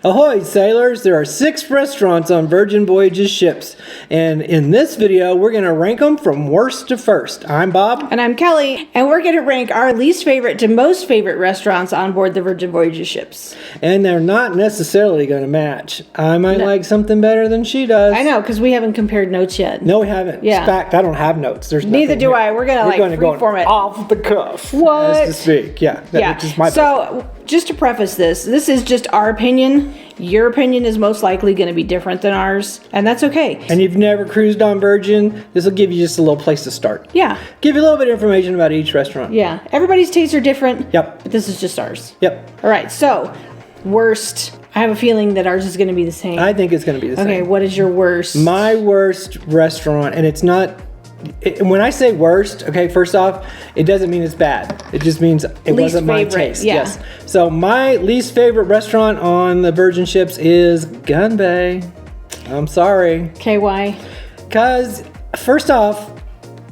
Ahoy sailors, there are 6 restaurants on Virgin Voyages ships, and in this video we're going to rank them from worst to first. I'm Bob. And I'm Kelly, and we're going to rank our least favorite to most favorite restaurants on board the Virgin Voyages ships. And they're not necessarily going to match. I might like something better than she does. I know, because we haven't compared notes yet. No, we haven't. Yeah. In fact, I don't have notes. There's Neither do here. I. We're going to freeform it. Off the cuff. What? As to speak. Yeah. Which is my So, just to preface this is just our opinion. Your opinion is most likely going to be different than ours, and that's okay. And you've never cruised on Virgin, this will give you just a little place to start. Yeah. Give you a little bit of information about each restaurant. Yeah. Everybody's tastes are different. Yep. But this is just ours. Yep. All right. So, worst. I have a feeling that ours is going to be the same. I think it's going to be the same. Okay. What is your worst? My worst restaurant, and it's not... when I say worst, okay, first off, it doesn't mean it's bad. It just means it wasn't my taste. Yeah. Yes. So my least favorite restaurant on the Virgin ships is Gun Bay. I'm sorry. Okay, why? Because first off,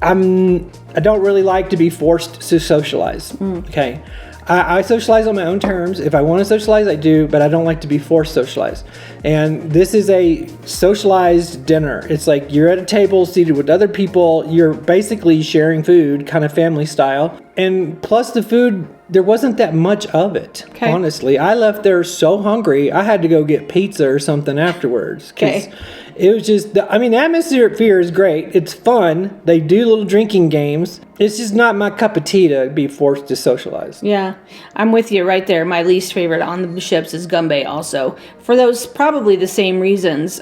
I don't really like to be forced to socialize. Okay. I socialize on my own terms. If I want to socialize, I do, but I don't like to be forced to socialize. And this is a socialized dinner. It's like you're at a table seated with other people. You're basically sharing food, kind of family style. And plus the food, there wasn't that much of it, honestly. I left there so hungry, I had to go get pizza or something afterwards. Okay. It was just, the atmosphere is great. It's fun. They do little drinking games. It's just not my cup of tea to be forced to socialize. Yeah, I'm with you right there. My least favorite on the ships is Gumbay also. For those probably the same reasons.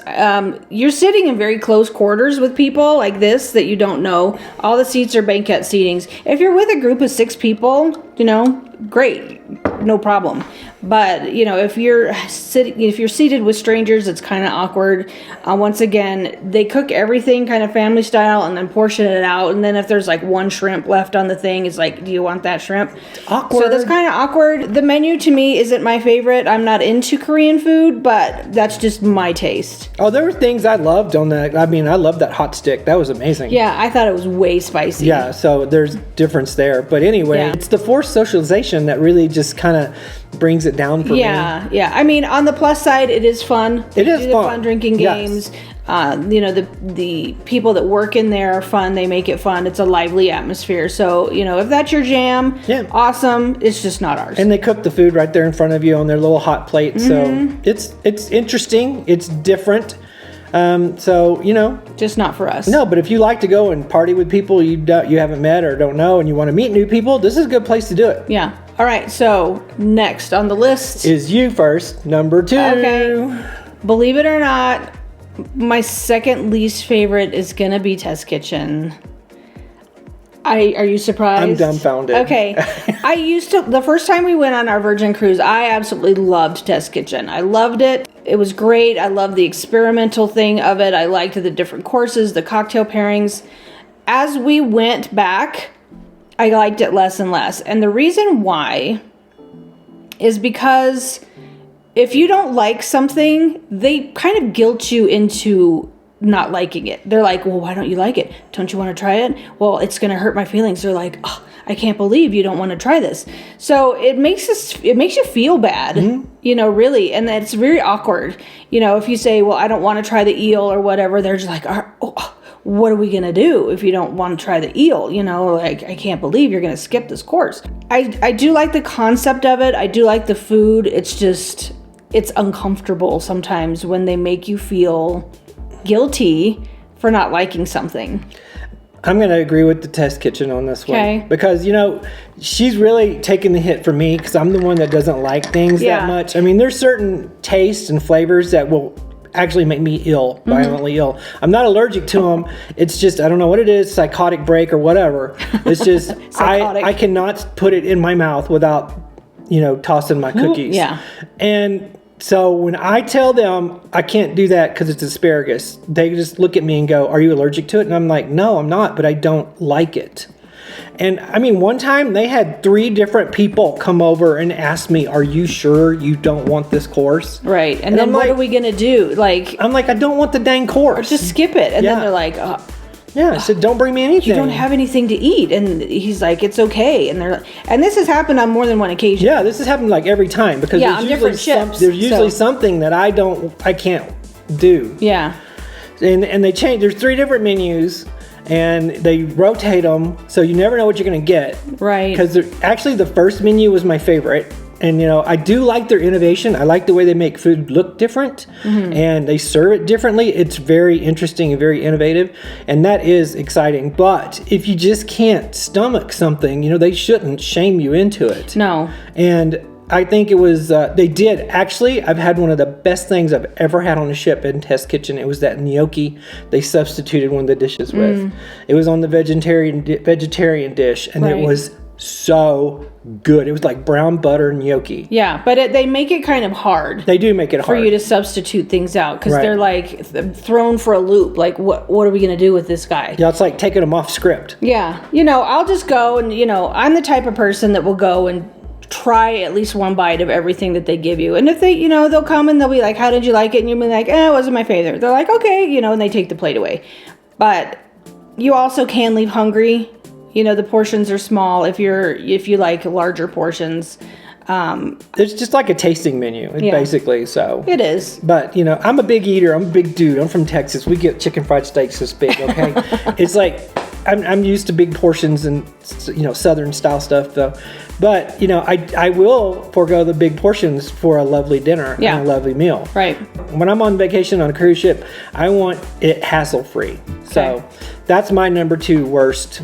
You're sitting in very close quarters with people like this that you don't know. All the seats are banquet seatings. If you're with a group of 6 people, great, no problem. But if you're seated with strangers, it's kind of awkward. Once again, they cook everything kind of family style and then portion it out. And then if there's like one shrimp left on the thing, it's like, do you want that shrimp? Awkward. So that's kind of awkward. The menu to me isn't my favorite. I'm not into Korean food, but that's just my taste. Oh, there were things I loved on that. I love that hot stick. That was amazing. Yeah, I thought it was way spicy. Yeah, so there's difference there. But anyway, It's the forced socialization that really just kind of brings it down for me. Yeah. On the plus side, it is fun. It is fun drinking games. Yes. The people that work in there are fun. They make it fun. It's a lively atmosphere. So, if that's your jam, awesome. It's just not ours. And they cook the food right there in front of you on their little hot plate. Mm-hmm. So it's interesting. It's different. Just not for us. No, but if you like to go and party with people you haven't met or don't know and you want to meet new people, this is a good place to do it. Yeah. All right. So next on the list is you first, number 2. Okay. Believe it or not, my second least favorite is going to be Test Kitchen. Are you surprised? I'm dumbfounded. Okay. The first time we went on our Virgin cruise, I absolutely loved Test Kitchen. I loved it. It was great. I loved the experimental thing of it. I liked the different courses, the cocktail pairings. As we went back, I liked it less and less. And the reason why is because if you don't like something, they kind of guilt you into not liking it. They're like, well, why don't you like it? Don't you want to try it? Well, it's going to hurt my feelings. They're like, oh, I can't believe you don't want to try this. So it makes you feel bad, really. And it's very awkward. If you say, well, I don't want to try the eel or whatever, they're just like, what are we going to do if you don't want to try the eel? Like, I can't believe you're going to skip this course. I do like the concept of it. I do like the food. It's uncomfortable sometimes when they make you feel guilty for not liking something. I'm going to agree with the Test Kitchen on this one. Because, she's really taking the hit for me because I'm the one that doesn't like things that much. There's certain tastes and flavors that will actually make me ill, violently ill. I'm not allergic to them. It's just, I don't know what it is, psychotic break or whatever. It's just, I cannot put it in my mouth without, tossing my cookies. Yeah. And so when I tell them I can't do that because it's asparagus, they just look at me and go, are you allergic to it? And I'm like, no, I'm not, but I don't like it. And one time they had 3 different people come over and ask me, are you sure you don't want this course? Right. And then what are we going to do? I'm like, I don't want the dang course. Or just skip it. And then they're like, oh. Yeah, I said, don't bring me anything. You don't have anything to eat. And he's like, it's okay. And this has happened on more than one occasion. Yeah, this has happened like every time because on different ships. There's usually something that I can't do. Yeah. And they change. There's 3 different menus, and they rotate them, so you never know what you're going to get. Right. Because actually, the first menu was my favorite. And, I do like their innovation. I like the way they make food look different, and they serve it differently. It's very interesting and very innovative, and that is exciting. But if you just can't stomach something, they shouldn't shame you into it. No. And I think it was, they did. Actually, I've had one of the best things I've ever had on a ship in Test Kitchen. It was that gnocchi they substituted one of the dishes with. It was on the vegetarian dish, and it was so good. It was like brown butter gnocchi. Yeah, but they make it kind of hard. They do make it hard for you to substitute things out because they're like thrown for a loop. Like, what are we going to do with this guy? Yeah, it's like taking them off script. Yeah, I'll just go and I'm the type of person that will go and try at least one bite of everything that they give you. And if they, they'll come and they'll be like, how did you like it? And you'll be like, it wasn't my favorite. They're like, okay, and they take the plate away. But you also can leave hungry. The portions are small if you like larger portions. It's just like a tasting menu, basically. So it is. But I'm a big eater. I'm a big dude. I'm from Texas. We get chicken fried steaks this big. Okay, it's like I'm used to big portions and Southern style stuff though. But I will forego the big portions for a lovely dinner and a lovely meal. Right. When I'm on vacation on a cruise ship, I want it hassle free. So that's my number 2 worst.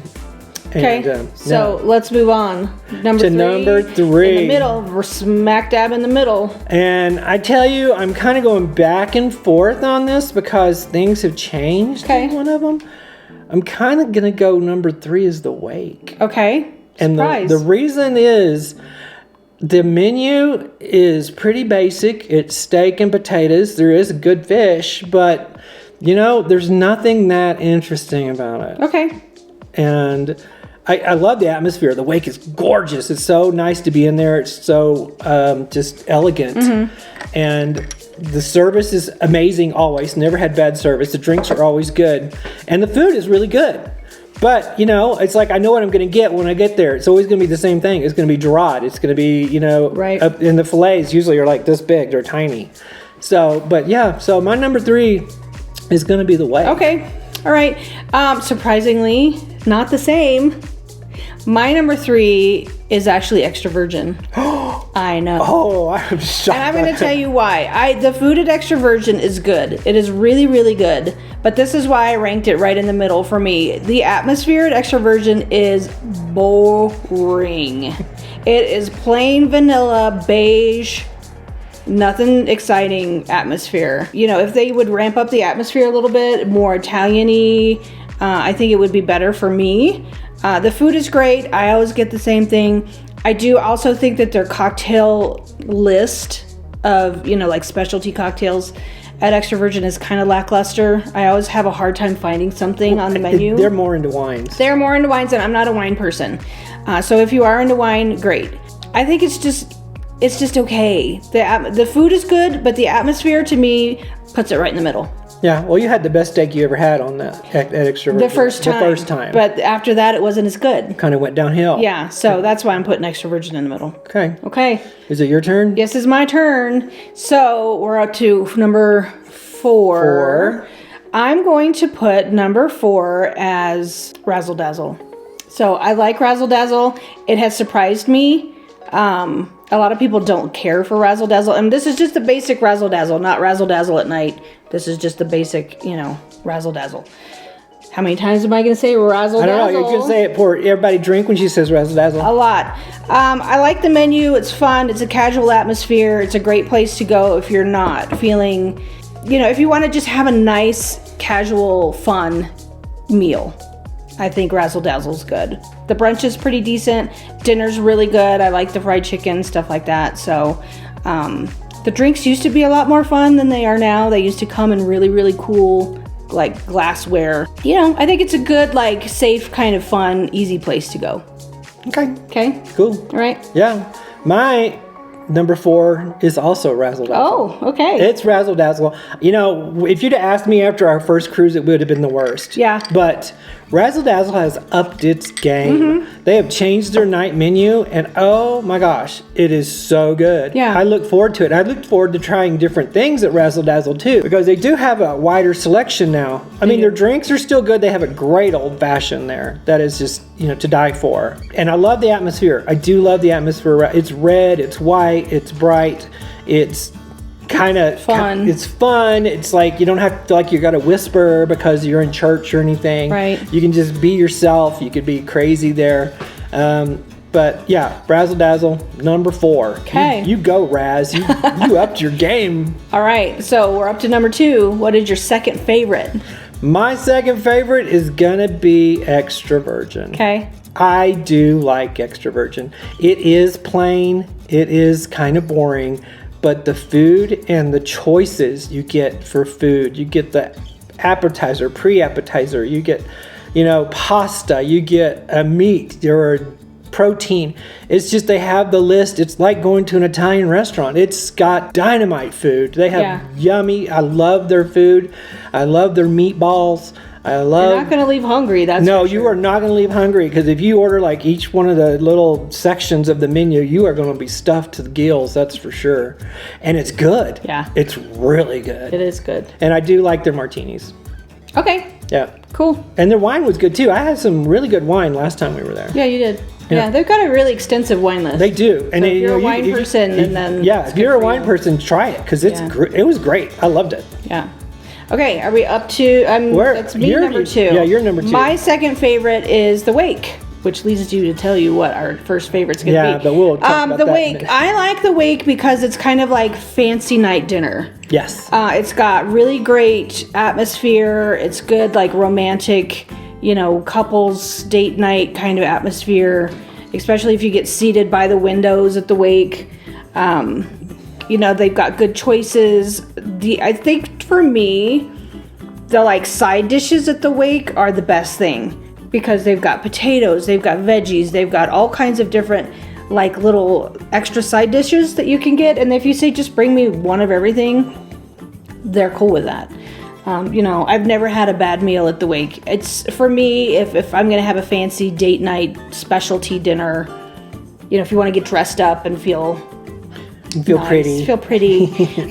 Okay, so let's move on. Number 3. Number 3. In the middle. We're smack dab in the middle. And I tell you, I'm kind of going back and forth on this because things have changed in one of them. I'm kind of going to go number 3 is the wake. Okay. And the reason is the menu is pretty basic. It's steak and potatoes. There is good fish, but, there's nothing that interesting about it. Okay. And I love the atmosphere. The wake is gorgeous. It's so nice to be in there. It's so just elegant. And the service is amazing always. Never had bad service. The drinks are always good. And the food is really good. But, it's like I know what I'm going to get when I get there. It's always going to be the same thing. It's going to be Dorade. It's going to be, and the fillets usually are like this big. They're tiny. So my number 3 is going to be the wake. Okay. All right. Surprisingly, not the same. My number 3 is actually extra virgin. I know. Oh, I'm shocked. And I'm going to tell you why. The food at extra virgin is good. It is really, really good. But this is why I ranked it right in the middle for me. The atmosphere at extra virgin is boring. It is plain vanilla, beige, nothing exciting atmosphere. If they would ramp up the atmosphere a little bit, more Italian-y, I think it would be better for me. The food is great. I always get the same thing. I do also think that their cocktail list of, like specialty cocktails at Extra Virgin is kind of lackluster. I always have a hard time finding something on the menu. They're more into wines. They're more into wines, and I'm not a wine person. So if you are into wine, great. I think it's just okay. The food is good, but the atmosphere to me puts it right in the middle. Yeah, well, you had the best steak you ever had on that at Extra Virgin. The first time. But after that, it wasn't as good. Kind of went downhill. Yeah, so that's why I'm putting Extra Virgin in the middle. Okay. Is it your turn? Yes, it's my turn. So we're up to number 4. I'm going to put number 4 as Razzle Dazzle. So I like Razzle Dazzle. It has surprised me. A lot of people don't care for Razzle Dazzle. And this is just the basic Razzle Dazzle, not Razzle Dazzle at night. This is just the basic, Razzle Dazzle. How many times am I going to say Razzle Dazzle? I don't know. You're going to say it for everybody drink when she says Razzle Dazzle. A lot. I like the menu. It's fun. It's a casual atmosphere. It's a great place to go if you're not feeling, if you want to just have a nice, casual, fun meal. I think Razzle Dazzle's good. The brunch is pretty decent. Dinner's really good. I like the fried chicken, stuff like that. So, the drinks used to be a lot more fun than they are now. They used to come in really, really cool, like glassware. I think it's a good, like, safe, kind of fun, easy place to go. Okay. Okay. Cool. All right. Yeah. My number 4 is also Razzle Dazzle. Oh, okay. It's Razzle Dazzle. You know, if you'd asked me after our first cruise, it would have been the worst. Yeah. But Razzle Dazzle has upped its game. They have changed their night menu, and oh my gosh, it is so good. Yeah. I look forward to it. I look forward to trying different things at Razzle Dazzle too, because they do have a wider selection now. I mean, their drinks are still good. They have a great old fashioned there that is just, you know, to die for. And I love the atmosphere. I do love the atmosphere. It's red, it's white, it's bright, it's kind of fun. It's fun. It's like you don't have to feel like you got to whisper because you're in church or anything. Right. You can just be yourself. You could be crazy there. But yeah, Razzle Dazzle, number 4. Okay. You go, Raz. You upped your game. All right. So we're up to number 2. What is your second favorite? My second favorite is gonna be Extra Virgin. Okay. I do like Extra Virgin. It is plain. It is kind of boring. But the food and the choices you get for food, you get the appetizer, pre-appetizer, you get, you know, pasta, you get a meat or protein. It's just they have the list. It's like going to an Italian restaurant. It's got dynamite food. They have yummy. I love their food. I love their meatballs. You're not going to leave hungry. That's no, for sure. You are not going to leave hungry, because if you order like each one of the little sections of the menu, you are going to be stuffed to the gills. That's for sure, and it's good. Yeah, it's really good. It is good, and I do like their martinis. Okay. Yeah. Cool. And their wine was good too. I had some really good wine last time we were there. Yeah, you did. Yeah, they've got a really extensive wine list. They do. And so if you're a wine person, then if you're a wine person, try it, because it's it was great. I loved it. Yeah. Okay, are we up to? That's me, number 2. Yeah, you're number 2. My second favorite is the Wake, which leads you to tell you what our first favorite's going to be. Yeah, but we'll talk about the that Wake. I like the Wake because it's kind of like fancy night dinner. Yes. It's got really great atmosphere. It's good, like romantic, you know, couples date night kind of atmosphere, especially if you get seated by the windows at the Wake. You know, they've got good choices. I think for me, the like side dishes at the Wake are the best thing, because they've got potatoes, they've got veggies, they've got all kinds of different like little extra side dishes that you can get. And if you say just bring me one of everything, they're cool with that. You know, I've never had a bad meal at the Wake. It's for me, if I'm gonna have a fancy date night specialty dinner, you know, if you want to get dressed up and feel pretty. Feel pretty.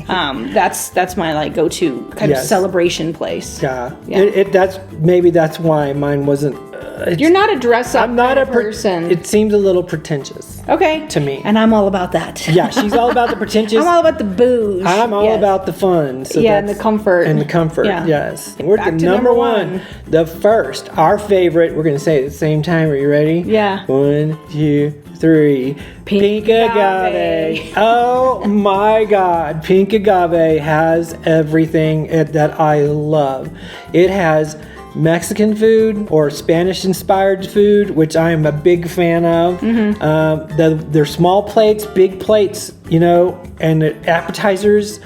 That's my like go-to kind of celebration place. Yeah. That's why mine wasn't. You're not a dress-up I'm not kind a of person. It seems a little pretentious. Okay. To me. And I'm all about that. Yeah, she's all about the pretentious. I'm all about the booze. I'm all about the fun. So and the comfort. And the comfort, yes. And we're Back at to number 1. The first, our favorite. We're going to say it at the same time. Are you ready? Yeah. 1, 2, 3. Pink Agave. Oh my God. Pink Agave has everything that I love. It has Mexican food or Spanish inspired food, which I am a big fan of. They're small plates, big plates, you know, and the appetizers.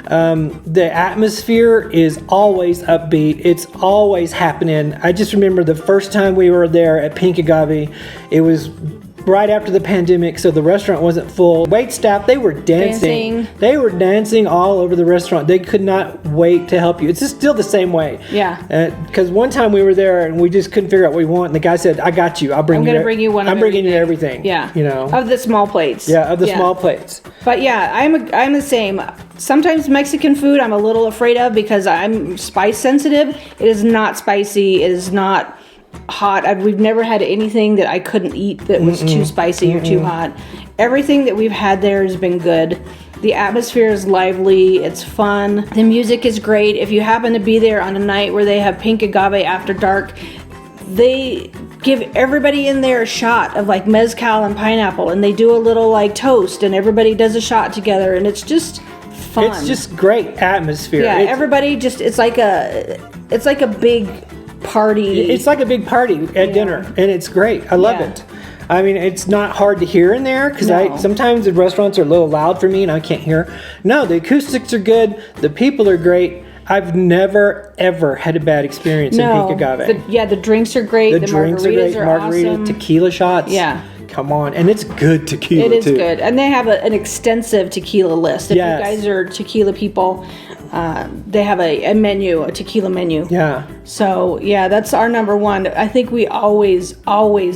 The atmosphere is always upbeat. It's always happening. I just remember the first time we were there at Pink Agave, it was right after the pandemic, so the restaurant wasn't full. Wait staff, they were dancing. They were dancing all over the restaurant. They could not wait to help you. It's just still the same way. Yeah. Because one time we were there and we just couldn't figure out what we want, and the guy said, "I got you. I'm going to bring you one. I'm bringing you everything." Yeah. You know, of the small plates. Yeah, of the small plates. But yeah, I'm the same. Sometimes Mexican food I'm a little afraid of because I'm spice sensitive. It is not spicy. It is not hot. We've never had anything that I couldn't eat that was too spicy or too hot. Everything that we've had there has been good. The atmosphere is lively. It's fun. The music is great. If you happen to be there on a night where they have Pink Agave after dark, they give everybody in there a shot of like mezcal and pineapple, and they do a little like toast, and everybody does a shot together, and it's just fun. It's just great atmosphere. Yeah, everybody just it's like a big party. It's like a big party at dinner, and it's great. I love it. I mean, it's not hard to hear in there because sometimes the restaurants are a little loud for me and I can't hear. No, the acoustics are good. The people are great. I've never ever had a bad experience in Pink Agave. The drinks are great. The drinks are great. Margarita, awesome. Tequila shots. Yeah. come on. And it's good tequila, It is too. good. And they have an extensive tequila list. If Yes. you guys are tequila people, they have a menu, a tequila menu. Yeah. So, yeah, that's our number one. I think we always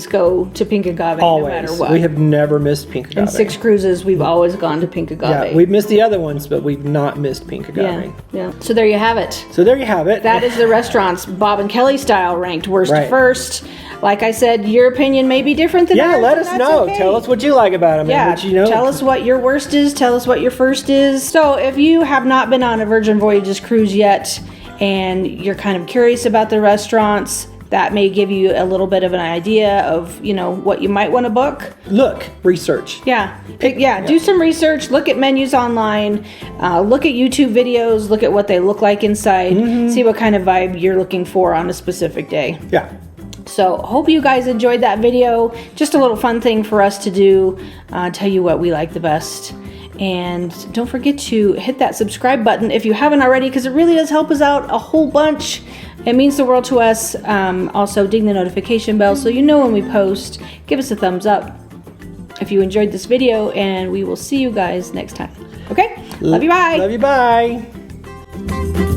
go to Pink Agave Always. no matter what. We have never missed Pink Agave. In 6 cruises, we've always gone to Pink Agave. Yeah, we've missed the other ones, but we've not missed Pink Agave. Yeah. So there you have it. So there you have it. That is the restaurants, Bob and Kelly style, ranked worst to Right. first. Like I said, your opinion may be different than Yeah, ours, let and us that's know. okay. Tell us what you like about them. Yeah, and what you know. tell us what your worst is. Tell us what your first is. So if you have not been on a Virgin Voyages cruise yet and you're kind of curious about the restaurants, that may give you a little bit of an idea of, what you might want to book. Look, research. Yeah. Do some research. Look at menus online. Look at YouTube videos. Look at what they look like inside. See what kind of vibe you're looking for on a specific day. Yeah. So hope you guys enjoyed that video. Just a little fun thing for us to do. Tell you what we like the best. And don't forget to hit that subscribe button if you haven't already, because it really does help us out a whole bunch. It means the world to us. Also, ding the notification bell so you know when we post. Give us a thumbs up if you enjoyed this video, and we will see you guys next time. Okay? Love you, bye. Love you, bye.